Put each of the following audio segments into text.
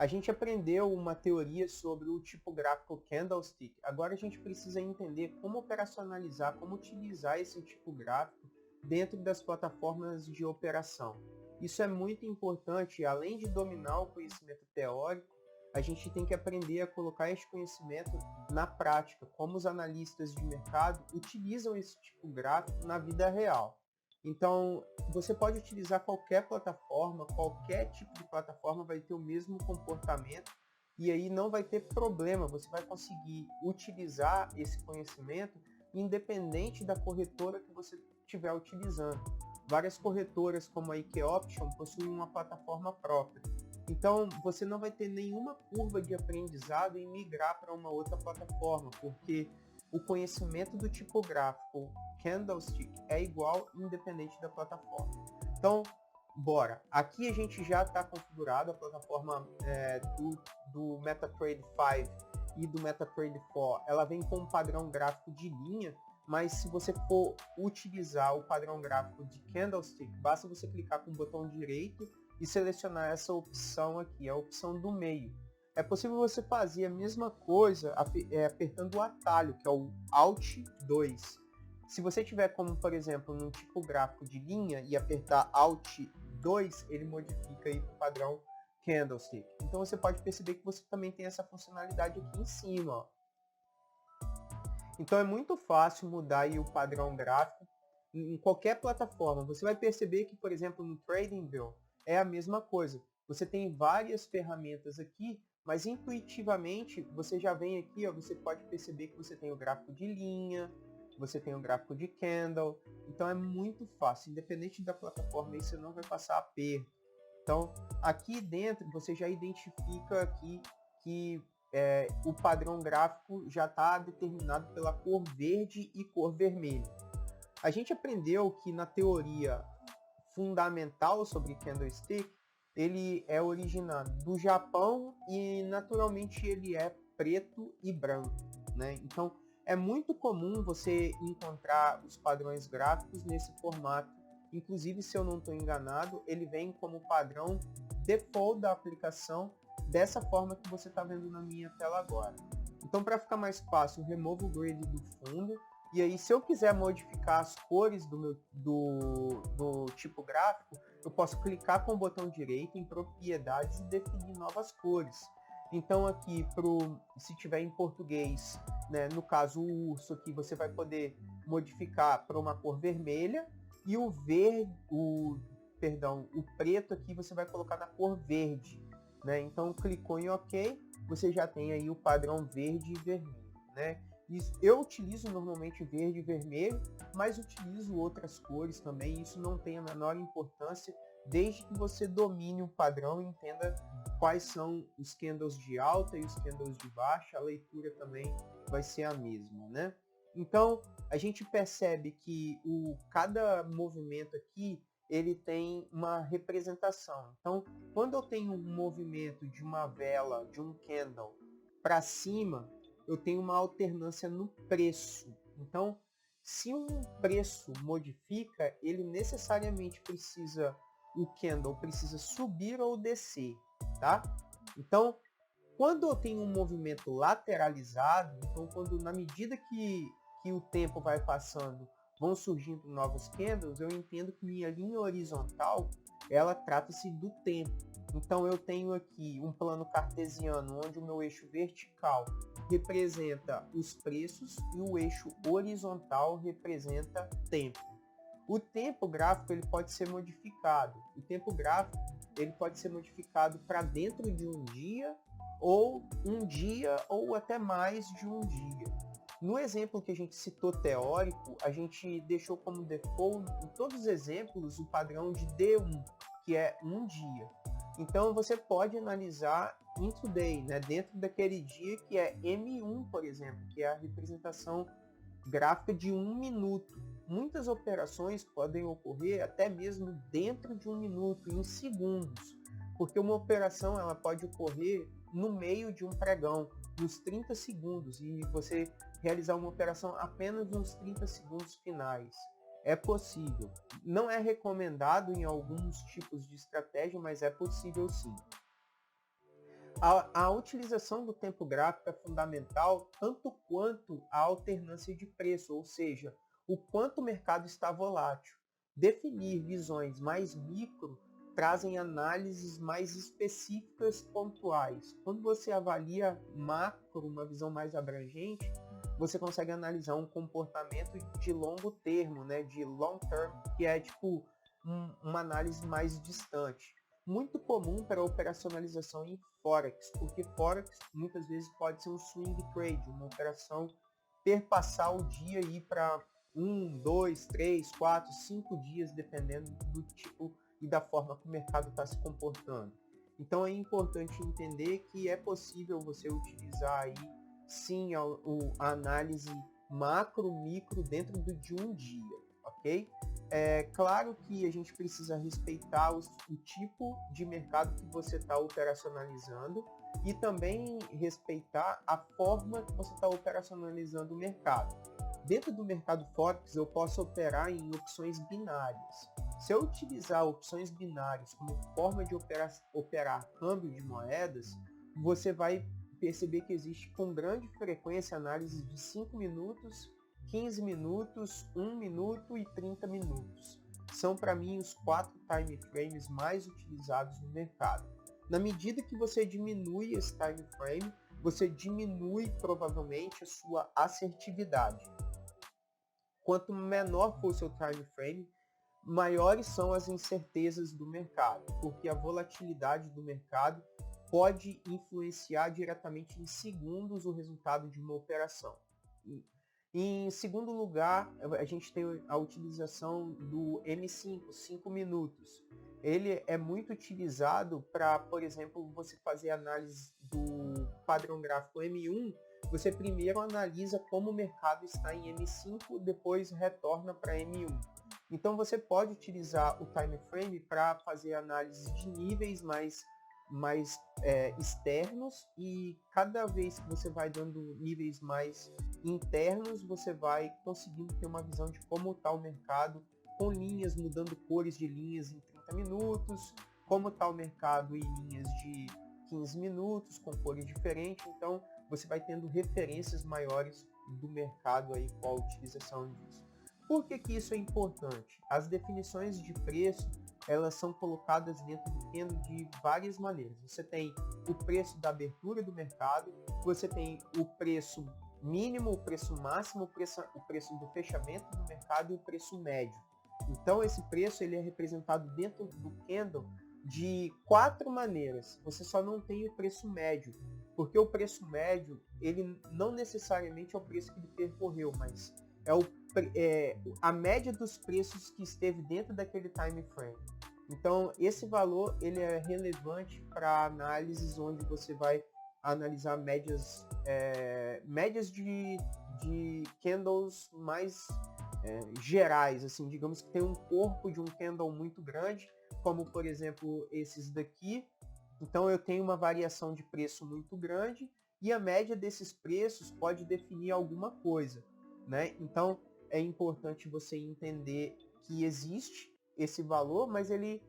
A gente aprendeu uma teoria sobre o tipo gráfico Candlestick. Agora a gente precisa entender como operacionalizar, como utilizar esse tipo gráfico dentro das plataformas de operação. Isso é muito importante, além de dominar o conhecimento teórico, a gente tem que aprender a colocar esse conhecimento na prática, como os analistas de mercado utilizam esse tipo gráfico na vida real. Então, você pode utilizar qualquer plataforma, qualquer tipo de plataforma vai ter o mesmo comportamento e aí não vai ter problema, você vai conseguir utilizar esse conhecimento independente da corretora que você estiver utilizando. Várias corretoras como a IKEOption possuem uma plataforma própria. Então, você não vai ter nenhuma curva de aprendizado em migrar para uma outra plataforma, porque o conhecimento do tipográfico Candlestick é igual independente da plataforma. Então, bora. Aqui a gente já está configurado a plataforma do MetaTrader 5 e do MetaTrader 4. Ela vem com um padrão gráfico de linha, mas se você for utilizar o padrão gráfico de Candlestick, basta você clicar com o botão direito e selecionar essa opção aqui, a opção do meio. É possível você fazer a mesma coisa apertando o atalho, que é o Alt 2. Se você tiver como, por exemplo, num tipo gráfico de linha e apertar Alt 2, ele modifica aí para o padrão Candlestick. Então você pode perceber que você também tem essa funcionalidade aqui em cima. Ó. Então é muito fácil mudar aí o padrão gráfico em qualquer plataforma. Você vai perceber que, por exemplo, no TradingView é a mesma coisa. Você tem várias ferramentas aqui, mas intuitivamente você já vem aqui, ó, você pode perceber que você tem o gráfico de linha, você tem o gráfico de candle, então é muito fácil, independente da plataforma, aí você não vai passar aperto. Então, aqui dentro você já identifica aqui que o padrão gráfico já está determinado pela cor verde e cor vermelha. A gente aprendeu que na teoria fundamental sobre candlestick, ele é originado do Japão e naturalmente ele é preto e branco, né? Então é muito comum você encontrar os padrões gráficos nesse formato. Inclusive, se eu não estou enganado, ele vem como padrão default da aplicação dessa forma que você está vendo na minha tela agora. Então, para ficar mais fácil, removo o grid do fundo. E aí, se eu quiser modificar as cores do tipo gráfico, eu posso clicar com o botão direito em propriedades e definir novas cores. Então aqui, se tiver em português, né, no caso o urso aqui, você vai poder modificar para uma cor vermelha e o preto aqui você vai colocar na cor verde. Né? Então clicou em OK, você já tem aí o padrão verde e vermelho. Né? Eu utilizo normalmente verde e vermelho, mas utilizo outras cores também, isso não tem a menor importância, desde que você domine o padrão e entenda quais são os candles de alta e os candles de baixa, a leitura também vai ser a mesma, né? Então, a gente percebe que cada movimento aqui, ele tem uma representação. Então, quando eu tenho um movimento de uma vela, de um candle, para cima, eu tenho uma alternância no preço. Então, se um preço modifica, ele necessariamente o candle precisa subir ou descer, tá? Então, quando eu tenho um movimento lateralizado, então na medida que o tempo vai passando, vão surgindo novos candles, eu entendo que minha linha horizontal, ela trata-se do tempo. Então eu tenho aqui um plano cartesiano, onde o meu eixo vertical representa os preços e o eixo horizontal representa tempo. O tempo gráfico ele pode ser modificado. O tempo gráfico ele pode ser modificado para dentro de um dia ou até mais de um dia. No exemplo que a gente citou teórico, a gente deixou como default em todos os exemplos o padrão de D1, que é um dia. Então você pode analisar intraday, né, dentro daquele dia que é M1, por exemplo, que é a representação gráfica de 1 minuto. Muitas operações podem ocorrer até mesmo dentro de 1 minuto, em segundos, porque uma operação ela pode ocorrer no meio de um pregão, nos 30 segundos, e você realizar uma operação apenas nos 30 segundos finais. É possível. Não é recomendado em alguns tipos de estratégia, mas é possível sim. A utilização do tempo gráfico é fundamental tanto quanto a alternância de preço, ou seja, o quanto o mercado está volátil. Definir visões mais micro trazem análises mais específicas pontuais. Quando você avalia macro, uma visão mais abrangente, você consegue analisar um comportamento de longo termo, né, de long term, que é tipo uma análise mais distante. Muito comum para a operacionalização em Forex, porque Forex muitas vezes pode ser um swing trade, uma operação perpassar o dia e ir para 1, 2, 3, 4, 5 dias, dependendo do tipo e da forma que o mercado está se comportando. Então é importante entender que é possível você utilizar aí sim a análise macro, micro dentro de um dia, ok? É claro que a gente precisa respeitar o tipo de mercado que você está operacionalizando e também respeitar a forma que você está operacionalizando o mercado. Dentro do mercado Forex, eu posso operar em opções binárias. Se eu utilizar opções binárias como forma de operar câmbio de moedas, você vai perceber que existe com grande frequência análises de 5 minutos, 15 minutos, 1 minuto e 30 minutos. São para mim os 4 time frames mais utilizados no mercado. Na medida que você diminui esse time frame, você diminui provavelmente a sua assertividade. Quanto menor for o seu time frame, maiores são as incertezas do mercado, porque a volatilidade do mercado pode influenciar diretamente em segundos o resultado de uma operação. Em segundo lugar, a gente tem a utilização do M5, 5 minutos. Ele é muito utilizado para, por exemplo, você fazer análise do padrão gráfico M1, você primeiro analisa como o mercado está em M5, depois retorna para M1. Então você pode utilizar o time frame para fazer análise de níveis mais externos, e cada vez que você vai dando níveis mais internos, você vai conseguindo ter uma visão de como está o mercado, com linhas mudando cores de linhas em 30 minutos, como está o mercado em linhas de 15 minutos, com cores diferentes. Então você vai tendo referências maiores do mercado aí com a utilização disso. Por que isso é importante? As definições de preço, elas são colocadas dentro do candle de várias maneiras. Você tem o preço da abertura do mercado, você tem o preço mínimo, o preço máximo, o preço do fechamento do mercado e o preço médio. Então esse preço ele é representado dentro do candle de 4 maneiras. Você só não tem o preço médio, porque o preço médio ele não necessariamente é o preço que ele percorreu, mas é a média dos preços que esteve dentro daquele time frame. Então esse valor ele é relevante para análises onde você vai analisar médias de candles mais gerais, assim, digamos que tem um corpo de um candle muito grande, como por exemplo esses daqui. Então eu tenho uma variação de preço muito grande e a média desses preços pode definir alguma coisa, né? Então é importante você entender que existe esse valor, mas ele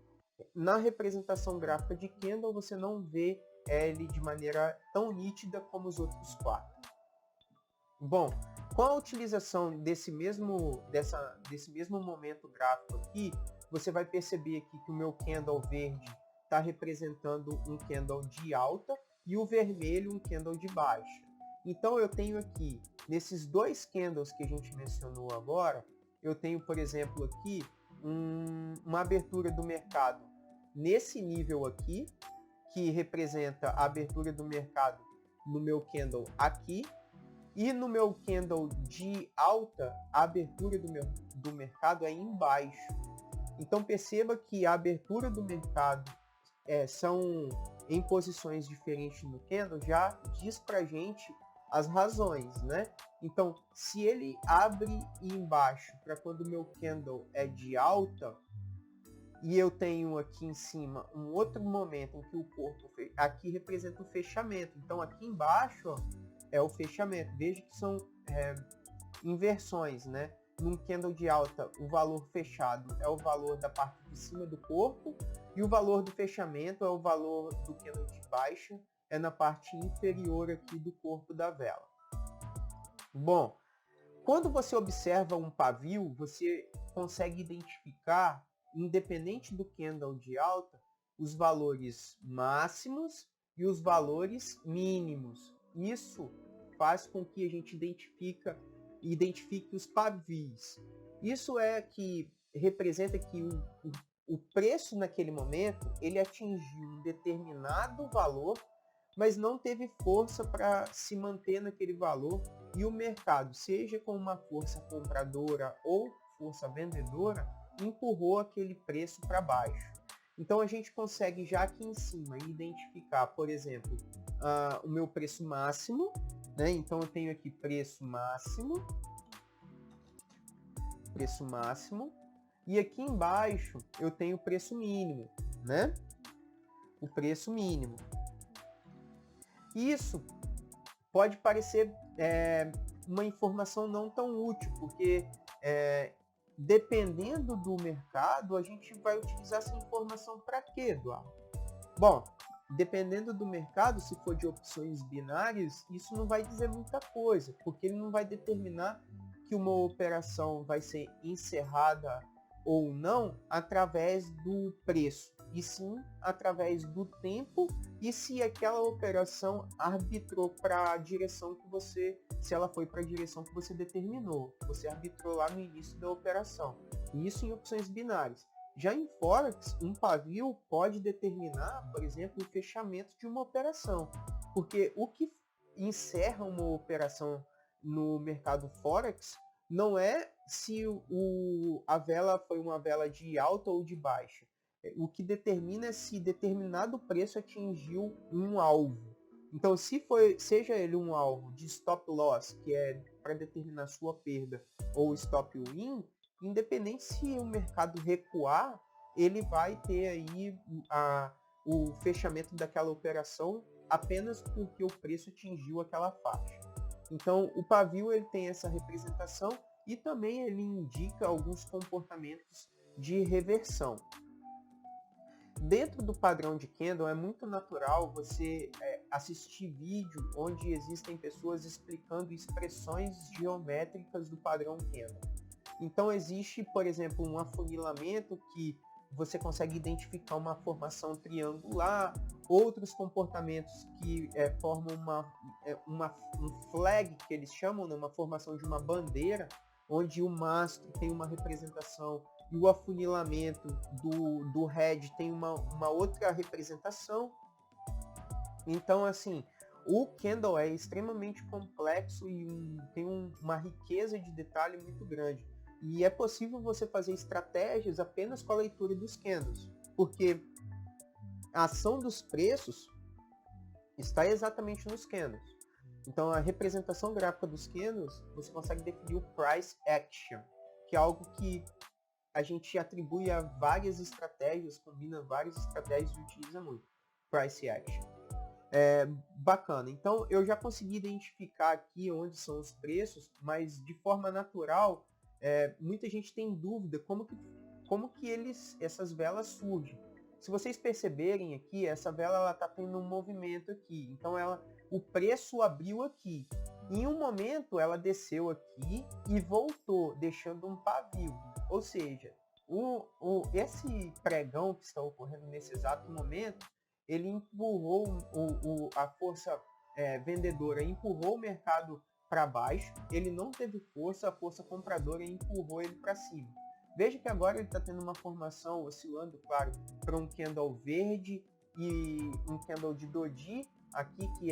na representação gráfica de candle você não vê ele de maneira tão nítida como os outros 4. Bom, com a utilização desse mesmo momento gráfico aqui, você vai perceber aqui que o meu candle verde está representando um candle de alta e o vermelho um candle de baixa. Então eu tenho aqui, nesses dois candles que a gente mencionou agora, eu tenho, por exemplo, aqui uma abertura do mercado nesse nível aqui, que representa a abertura do mercado no meu candle aqui, e no meu candle de alta, a abertura do mercado é embaixo. Então perceba que a abertura do mercado são em posições diferentes no candle, já diz pra gente as razões, né? Então, se ele abre embaixo para quando o meu candle é de alta, e eu tenho aqui em cima um outro momento em que o corpo aqui representa o fechamento. Então aqui embaixo ó, é o fechamento. Veja que são inversões, né? Num candle de alta, o valor fechado é o valor da parte de cima do corpo e o valor do fechamento é o valor do candle de baixa é na parte inferior aqui do corpo da vela. Bom, quando você observa um pavio, você consegue identificar, independente do candle de alta, os valores máximos e os valores mínimos. Isso faz com que a gente identifique os pavios. Isso é que representa que o preço naquele momento ele atingiu um determinado valor, mas não teve força para se manter naquele valor, e o mercado, seja com uma força compradora ou força vendedora, empurrou aquele preço para baixo. Então a gente consegue já aqui em cima identificar, por exemplo, o meu preço máximo, né? Então eu tenho aqui preço máximo, e aqui embaixo eu tenho preço mínimo, né? O preço mínimo. Isso pode parecer uma informação não tão útil, porque dependendo do mercado, a gente vai utilizar essa informação para quê, Eduardo? Bom, dependendo do mercado, se for de opções binárias, isso não vai dizer muita coisa, porque ele não vai determinar que uma operação vai ser encerrada ou não através do preço, e sim através do tempo e se aquela operação arbitrou para a direção que você, se ela foi para a direção que você determinou, você arbitrou lá no início da operação. E isso em opções binárias. Já em Forex, um pavio pode determinar, por exemplo, o fechamento de uma operação, porque o que encerra uma operação no mercado Forex não é se a vela foi uma vela de alta ou de baixa. O que determina é se determinado preço atingiu um alvo. Então, seja ele um alvo de stop loss, que é para determinar sua perda, ou stop win, independente se o mercado recuar, ele vai ter aí o fechamento daquela operação apenas porque o preço atingiu aquela faixa. Então, o pavio ele tem essa representação e também ele indica alguns comportamentos de reversão. Dentro do padrão de candle é muito natural você assistir vídeo onde existem pessoas explicando expressões geométricas do padrão candle. Então existe, por exemplo, um afunilamento que você consegue identificar uma formação triangular, outros comportamentos que formam um flag, que eles chamam, né, uma formação de uma bandeira, onde o mastro tem uma representação e o afunilamento do head tem uma outra representação. Então, assim, o candle é extremamente complexo e tem uma riqueza de detalhe muito grande. E é possível você fazer estratégias apenas com a leitura dos candles, porque a ação dos preços está exatamente nos candles. Então, a representação gráfica dos candles, você consegue definir o price action, que é algo que a gente atribui a várias estratégias, combina várias estratégias e utiliza muito. Price action. Bacana. Então, eu já consegui identificar aqui onde são os preços, mas de forma natural, muita gente tem dúvida como que essas velas surgem. Se vocês perceberem aqui, essa vela está tendo um movimento aqui. Então, o preço abriu aqui. Em um momento, ela desceu aqui e voltou, deixando um pavio. Ou seja, esse pregão que está ocorrendo nesse exato momento, ele empurrou a força vendedora, empurrou o mercado para baixo, ele não teve força, a força compradora empurrou ele para cima. Veja que agora ele está tendo uma formação oscilando, claro, para um candle verde e um candle de doji, aqui que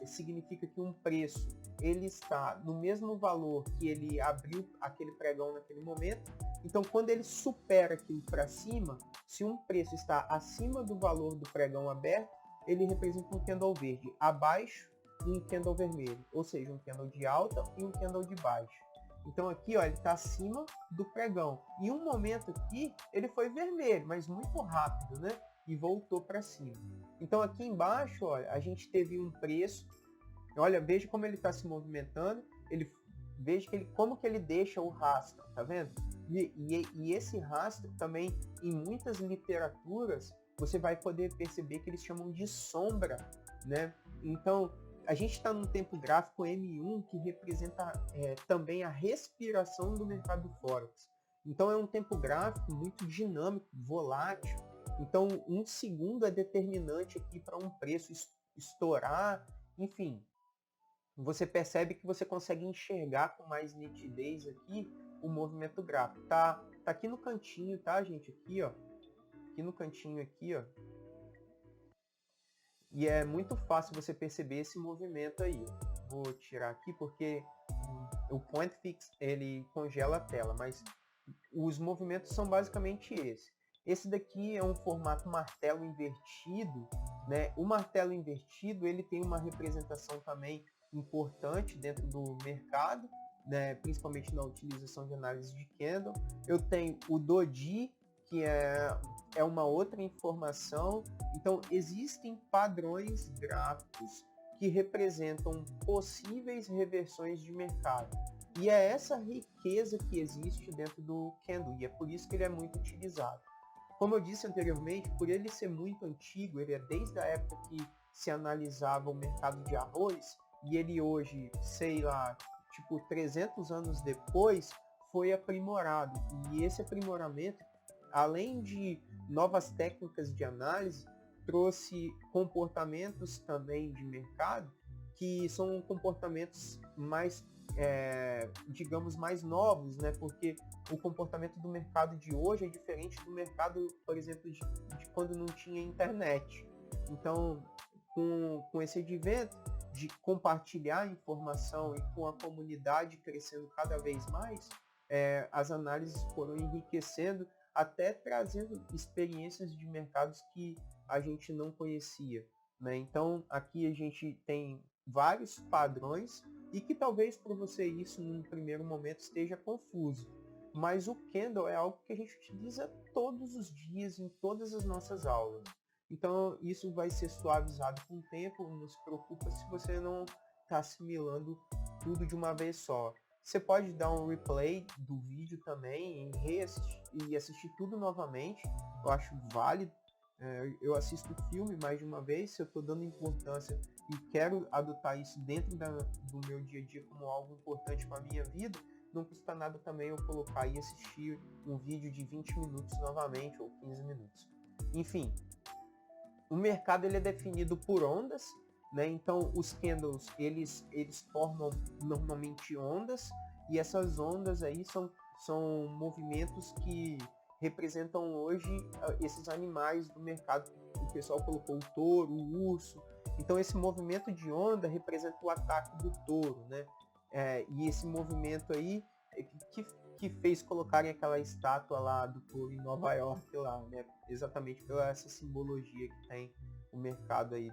significa que um preço ele está no mesmo valor que ele abriu aquele pregão naquele momento. Então, quando ele supera aquilo para cima, se um preço está acima do valor do pregão aberto, ele representa um candle verde, abaixo um candle vermelho, ou seja, um candle de alta e um candle de baixa. Então aqui, ó, ele está acima do pregão. Em um momento aqui, ele foi vermelho, mas muito rápido, né? E voltou para cima. Então aqui embaixo, olha, a gente teve um preço. Olha, veja como ele está se movimentando. Veja como que ele deixa o rastro, tá vendo? E esse rastro também, em muitas literaturas, você vai poder perceber que eles chamam de sombra né? Então, a gente está num tempo gráfico M1 que representa também a respiração do mercado Forex. Então, é um tempo gráfico muito dinâmico, volátil. Então, um segundo é determinante aqui para um preço estourar. Enfim, você percebe que você consegue enxergar com mais nitidez aqui o movimento gráfico. Tá aqui no cantinho, tá, gente? Aqui, ó. Aqui no cantinho aqui, ó. E é muito fácil você perceber esse movimento aí. Vou tirar aqui porque o Point Fix ele congela a tela, mas os movimentos são basicamente esse. Esse daqui é um formato martelo invertido, né? O martelo invertido ele tem uma representação também importante dentro do mercado, né? Principalmente na utilização de análise de candle. Eu tenho o Doji, que é uma outra informação. Então, existem padrões gráficos que representam possíveis reversões de mercado. E é essa riqueza que existe dentro do candle, e é por isso que ele é muito utilizado. Como eu disse anteriormente, por ele ser muito antigo, ele é desde a época que se analisava o mercado de arroz, e ele hoje, sei lá, tipo 300 anos depois, foi aprimorado. E esse aprimoramento, além de novas técnicas de análise, trouxe comportamentos também de mercado que são comportamentos mais, digamos, mais novos, né? Porque o comportamento do mercado de hoje é diferente do mercado, por exemplo, de quando não tinha internet. Então, com esse advento de compartilhar informação e com a comunidade crescendo cada vez mais, as análises foram enriquecendo, até trazendo experiências de mercados que a gente não conhecia, né? Então, aqui a gente tem vários padrões e que talvez para você isso num primeiro momento esteja confuso. Mas o candle é algo que a gente utiliza todos os dias em todas as nossas aulas. Então, isso vai ser suavizado com o tempo, não se preocupa se você não está assimilando tudo de uma vez só. Você pode dar um replay do vídeo também e assistir tudo novamente. Eu acho válido. Eu assisto o filme mais de uma vez, se eu estou dando importância e quero adotar isso dentro do meu dia a dia como algo importante para a minha vida, não custa nada também eu colocar e assistir um vídeo de 20 minutos novamente, ou 15 minutos. Enfim, o mercado ele é definido por ondas, né? Então os candles eles formam normalmente ondas, e essas ondas aí são movimentos que representam hoje esses animais do mercado. O pessoal colocou o touro, o urso. Então esse movimento de onda representa o ataque do touro, né? E esse movimento aí que fez colocarem aquela estátua lá do touro em Nova York lá, né? Exatamente pela essa simbologia que tem o mercado aí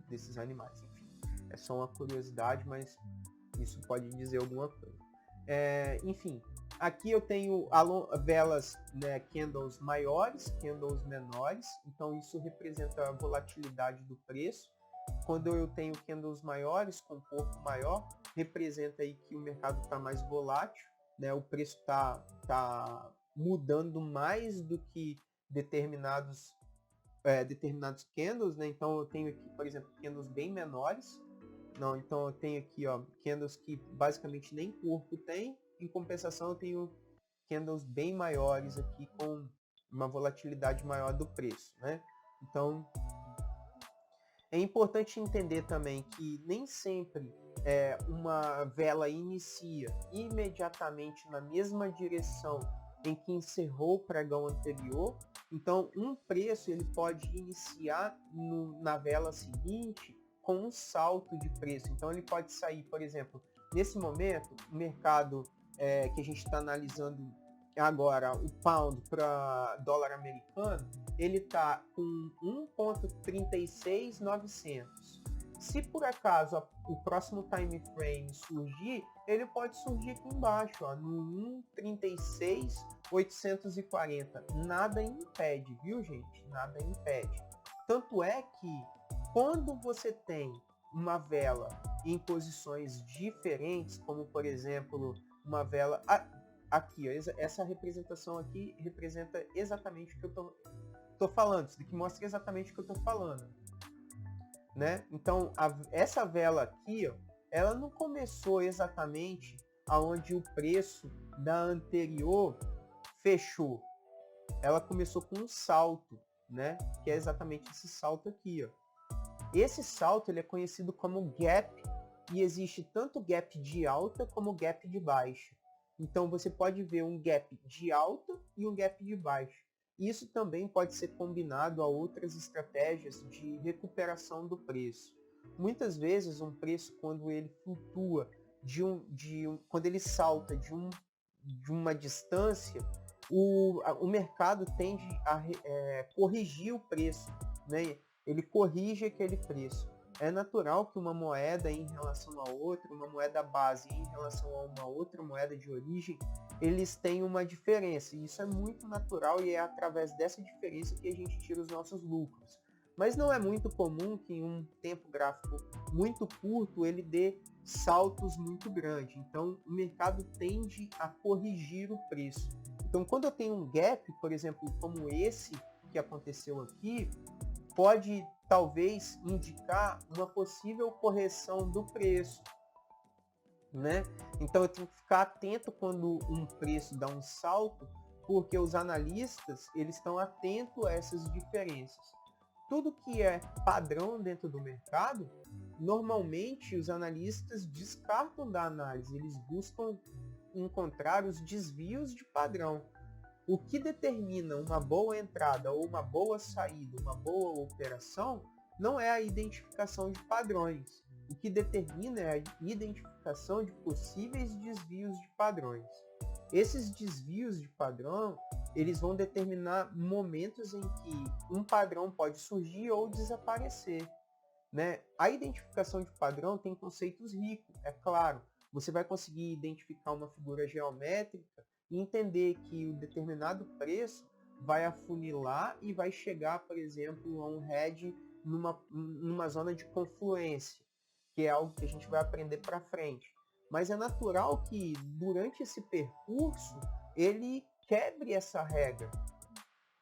desses animais. Enfim, é só uma curiosidade, mas isso pode dizer alguma coisa. Enfim, aqui eu tenho velas, né, candles maiores, candles menores, então isso representa a volatilidade do preço. Quando eu tenho candles maiores, com corpo maior, representa aí que o mercado está mais volátil, né? O preço tá mudando mais do que determinados candles, né? Então eu tenho aqui, por exemplo, candles bem menores. Não, então eu tenho aqui, ó, candles que basicamente nem corpo tem. Em compensação, eu tenho candles bem maiores aqui com uma volatilidade maior do preço, né? Então, é importante entender também que nem sempre uma vela inicia imediatamente na mesma direção em que encerrou o pregão anterior. Então, um preço ele pode iniciar na vela seguinte com um salto de preço. Então, ele pode sair, por exemplo, nesse momento, o mercado que a gente está analisando agora, o pound para dólar americano, ele está com 1,36900. Se por acaso o próximo time frame surgir, ele pode surgir aqui embaixo, ó, no 1,36,840. Nada impede, viu, gente? Nada impede. Tanto é que quando você tem uma vela em posições diferentes, como por exemplo uma vela aqui, ó, essa representação aqui representa exatamente o que eu tô falando, isso daqui mostra exatamente o que eu tô falando, né? Então, essa vela aqui, ó, ela não começou exatamente aonde o preço da anterior fechou. Ela começou com um salto, né? Que é exatamente esse salto aqui, ó. Esse salto ele é conhecido como gap e existe tanto gap de alta como gap de baixa. Então você pode ver um gap de alta e um gap de baixa. Isso também pode ser combinado a outras estratégias de recuperação do preço. Muitas vezes um preço, quando ele flutua, quando ele salta de uma distância, o mercado tende a corrigir o preço, né? Ele corrige aquele preço. É natural que uma moeda em relação a outra, uma moeda base em relação a uma outra moeda de origem, eles têm uma diferença. E isso é muito natural e é através dessa diferença que a gente tira os nossos lucros. Mas não é muito comum que em um tempo gráfico muito curto ele dê saltos muito grandes. Então o mercado tende a corrigir o preço. Então quando eu tenho um gap, por exemplo, como esse que aconteceu aqui, pode talvez indicar uma possível correção do preço, né? Então eu tenho que ficar atento quando um preço dá um salto, porque os analistas eles estão atentos a essas diferenças. Tudo que é padrão dentro do mercado, normalmente os analistas descartam da análise, eles buscam encontrar os desvios de padrão. O que determina uma boa entrada ou uma boa saída, uma boa operação, não é a identificação de padrões. O que determina é a identificação de possíveis desvios de padrões. Esses desvios de padrão, eles vão determinar momentos em que um padrão pode surgir ou desaparecer, né? A identificação de padrão tem conceitos ricos, é claro. Você vai conseguir identificar uma figura geométrica e entender que o determinado preço vai afunilar e vai chegar, por exemplo, a um head numa zona de confluência, que é algo que a gente vai aprender para frente. Mas é natural que durante esse percurso ele quebre essa regra.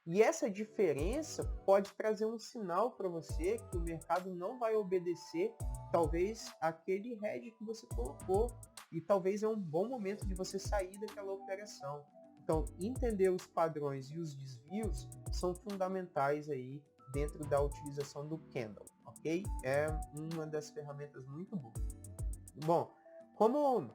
E essa diferença pode trazer um sinal para você que o mercado não vai obedecer, talvez, aquele head que você colocou. E talvez é um bom momento de você sair daquela operação. Então, entender os padrões e os desvios são fundamentais aí dentro da utilização do candle, ok? É uma das ferramentas muito boas. Bom, como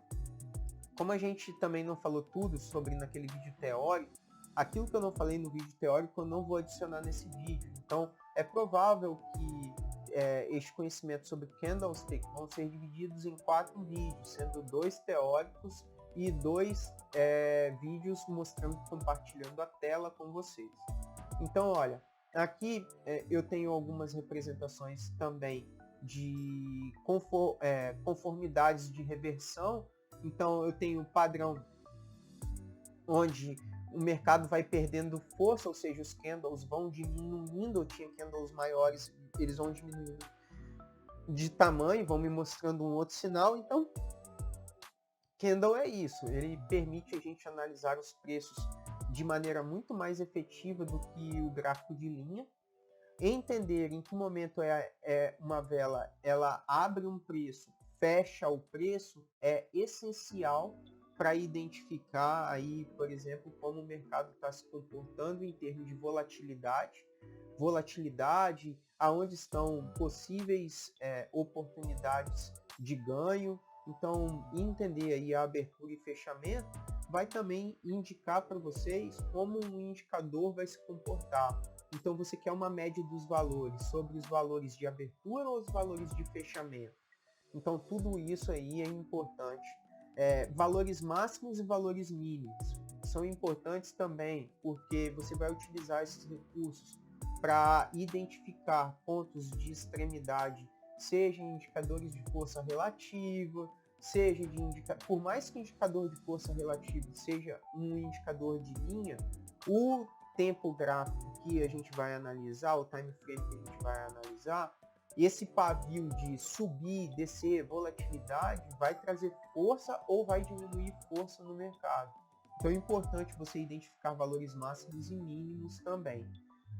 a gente também não falou tudo sobre naquele vídeo teórico, aquilo que eu não falei no vídeo teórico eu não vou adicionar nesse vídeo. Então é provável que este conhecimento sobre candlestick vão ser divididos em 4 vídeos, sendo 2 teóricos e 2 vídeos mostrando, compartilhando a tela com vocês. Então olha, aqui eu tenho algumas representações também de conformidades de reversão. Então eu tenho um padrão onde o mercado vai perdendo força, ou seja, os candles vão diminuindo. Eu tinha candles maiores, eles vão diminuindo de tamanho, vão me mostrando um outro sinal. Então, candle é isso, ele permite a gente analisar os preços de maneira muito mais efetiva do que o gráfico de linha, entender em que momento uma vela ela abre um preço, fecha o preço, é essencial para identificar aí, por exemplo, como o mercado está se comportando em termos de volatilidade, aonde estão possíveis oportunidades de ganho. Então, entender aí a abertura e fechamento vai também indicar para vocês como um indicador vai se comportar. Então, você quer uma média dos valores sobre os valores de abertura ou os valores de fechamento. Então, tudo isso aí é importante. Valores máximos e valores mínimos são importantes também, porque você vai utilizar esses recursos para identificar pontos de extremidade, seja em indicadores de força relativa, seja por mais que o indicador de força relativa seja um indicador de linha, o tempo gráfico que a gente vai analisar, o time frame que a gente vai analisar, esse pavio de subir, descer, volatilidade, vai trazer força ou vai diminuir força no mercado. Então é importante você identificar valores máximos e mínimos também.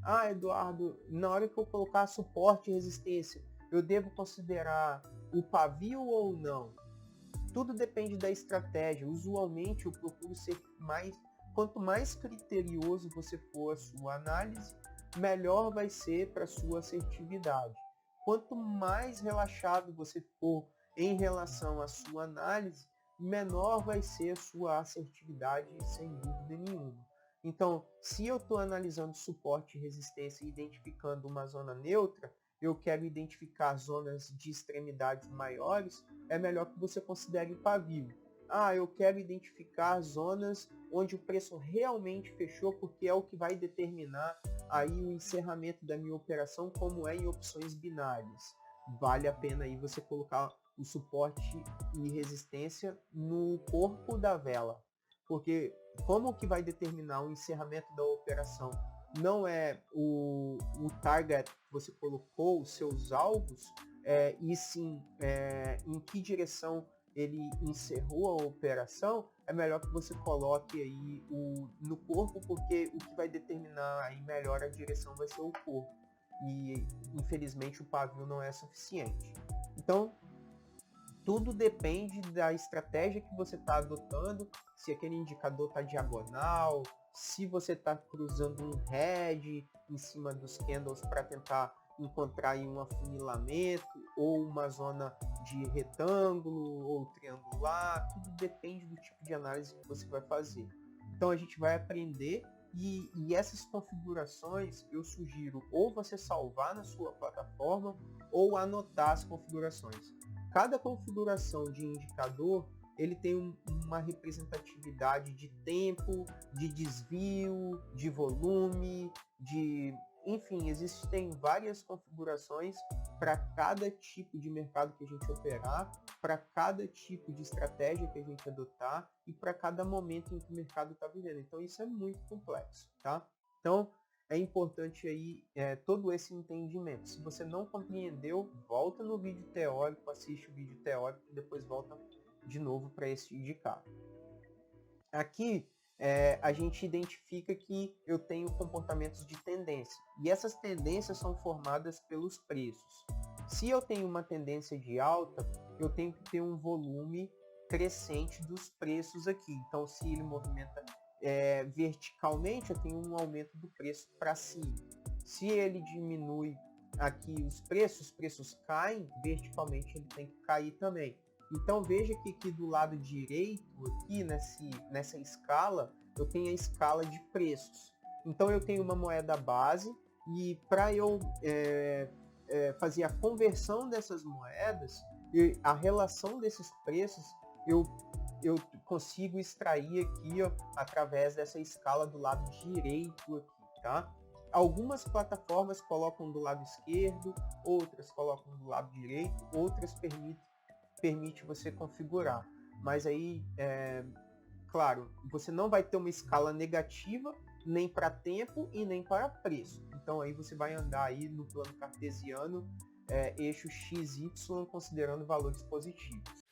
Ah, Eduardo, na hora que eu colocar suporte e resistência, Eu devo considerar o pavio ou não? Tudo depende da estratégia. Usualmente eu procuro ser mais... Quanto mais criterioso você for a sua análise, melhor vai ser para a sua assertividade. Quanto mais relaxado você for em relação à sua análise, menor vai ser a sua assertividade, sem dúvida nenhuma. Então, se eu estou analisando suporte e resistência e identificando uma zona neutra, eu quero identificar zonas de extremidades maiores, é melhor que você considere pavio. Eu quero identificar zonas onde o preço realmente fechou, porque é o que vai determinar aí o encerramento da minha operação, como é em opções binárias. Vale a pena aí você colocar o suporte e resistência no corpo da vela, porque como que vai determinar o encerramento da operação não é o target que você colocou, os seus alvos, e sim em que direção ele encerrou a operação, é melhor que você coloque aí no corpo, porque o que vai determinar aí melhor a direção vai ser o corpo. E infelizmente o pavio não é suficiente. Então, tudo depende da estratégia que você está adotando, se aquele indicador está diagonal, se você está cruzando um head em cima dos candles para tentar encontrar aí um afunilamento ou uma zona de retângulo ou triangular, tudo depende do tipo de análise que você vai fazer. Então a gente vai aprender e essas configurações eu sugiro ou você salvar na sua plataforma ou anotar as configurações. Cada configuração de indicador ele tem uma representatividade de tempo, de desvio, de volume, enfim, existem várias configurações para cada tipo de mercado que a gente operar, para cada tipo de estratégia que a gente adotar e para cada momento em que o mercado está vivendo. Então isso é muito complexo, tá? Então é importante aí todo esse entendimento. Se você não compreendeu, volta no vídeo teórico, assiste o vídeo teórico e depois volta de novo para esse indicador. Aqui a gente identifica que eu tenho comportamentos de tendência e essas tendências são formadas pelos preços. Se eu tenho uma tendência de alta, eu tenho que ter um volume crescente dos preços aqui. Então, se ele movimenta verticalmente, eu tenho um aumento do preço para cima. Se ele diminui aqui os preços caem, verticalmente ele tem que cair também. Então veja que aqui do lado direito, aqui nessa escala, eu tenho a escala de preços. Então eu tenho uma moeda base e para eu fazer a conversão dessas moedas, a relação desses preços, eu consigo extrair aqui através dessa escala do lado direito aqui, tá? Algumas plataformas colocam do lado esquerdo, outras colocam do lado direito, outras permite você configurar, mas aí, claro, você não vai ter uma escala negativa nem para tempo e nem para preço. Então aí você vai andar aí no plano cartesiano, eixo XY, considerando valores positivos.